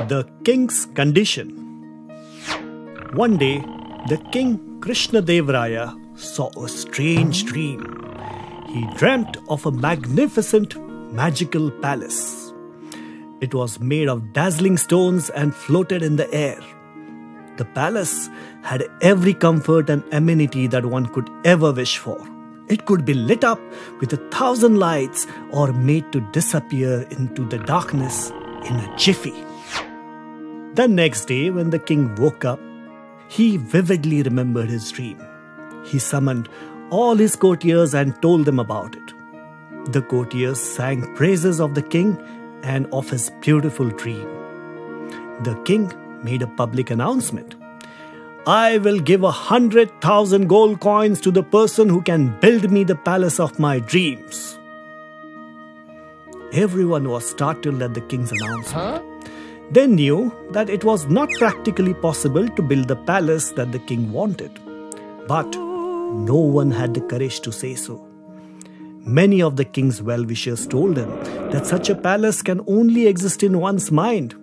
The King's Condition. One day, the king Krishna-Dev-Raya saw a strange dream. He dreamt of a magnificent magical palace. It was made of dazzling stones and floated in the air. The palace had every comfort and amenity that one could ever wish for. It could be lit up with 1,000 lights or made to disappear into the darkness in a jiffy. The next day, when the king woke up, he vividly remembered his dream. He summoned all his courtiers and told them about it. The courtiers sang praises of the king and of his beautiful dream. The king made a public announcement. "I will give 100,000 gold coins to the person who can build me the palace of my dreams." Everyone was startled at the king's announcement. They knew that it was not practically possible to build the palace that the king wanted. But no one had the courage to say so. Many of the king's well-wishers told him that such a palace can only exist in one's mind.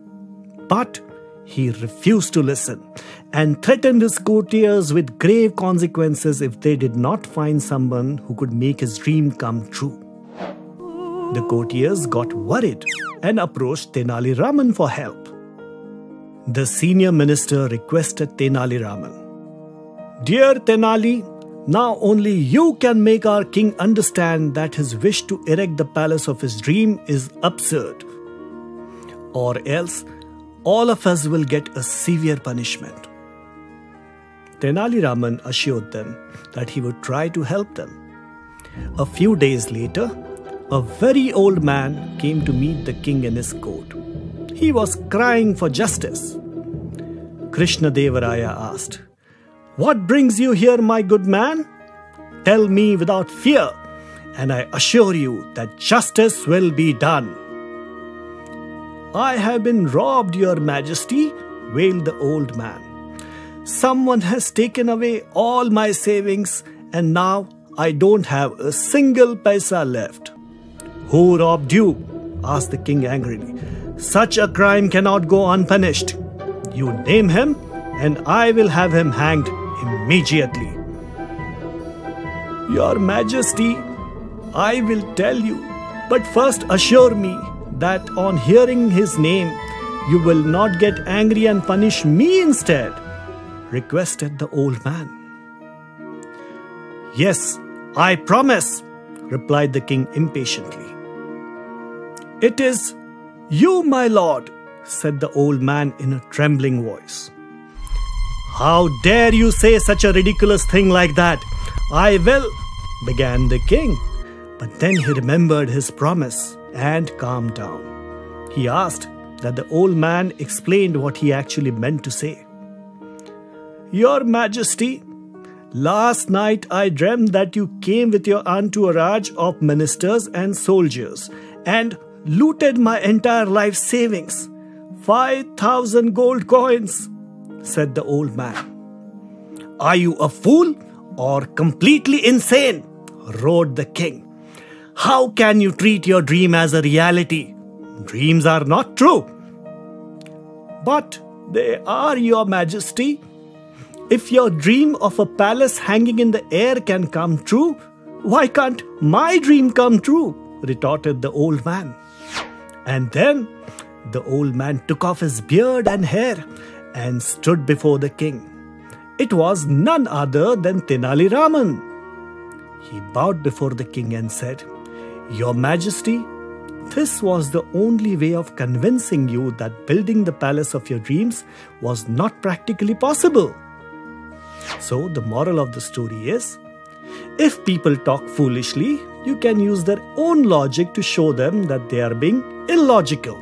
But he refused to listen and threatened his courtiers with grave consequences if they did not find someone who could make his dream come true. The courtiers got worried and approached Tenali Raman for help. The senior minister requested Tenali Raman, "Dear Tenali, now only you can make our king understand that his wish to erect the palace of his dream is absurd. Or else, all of us will get a severe punishment." Tenali Raman assured them that he would try to help them. A few days later, a very old man came to meet the king in his court. He was crying for justice. Krishna-Dev-Raya asked, "What brings you here, my good man? Tell me without fear, and I assure you that justice will be done." "I have been robbed, your majesty," wailed the old man. "Someone has taken away all my savings, and now I don't have a single paisa left." "Who robbed you?" asked the king angrily. "Such a crime cannot go unpunished. You name him, and I will have him hanged immediately." "Your Majesty, I will tell you, but first assure me that on hearing his name, you will not get angry and punish me instead," requested the old man. "Yes, I promise," replied the king impatiently. "It is you, my lord," said the old man in a trembling voice. "How dare you say such a ridiculous thing like that? I will," began the king, but then he remembered his promise and calmed down. He asked that the old man explained what he actually meant to say. "Your Majesty, last night I dreamed that you came with your entourage of ministers and soldiers and looted my entire life savings, 5,000 gold coins," said the old man. "Are you a fool or completely insane?" roared the king. "How can you treat your dream as a reality? Dreams are not true." "But they are, your Majesty. If your dream of a palace hanging in the air can come true, why can't my dream come true?" retorted the old man. And then the old man took off his beard and hair and stood before the king. It was none other than Tenali Raman. He bowed before the king and said, "Your Majesty, this was the only way of convincing you that building the palace of your dreams was not practically possible." So the moral of the story is, if people talk foolishly, you can use their own logic to show them that they are being illogical.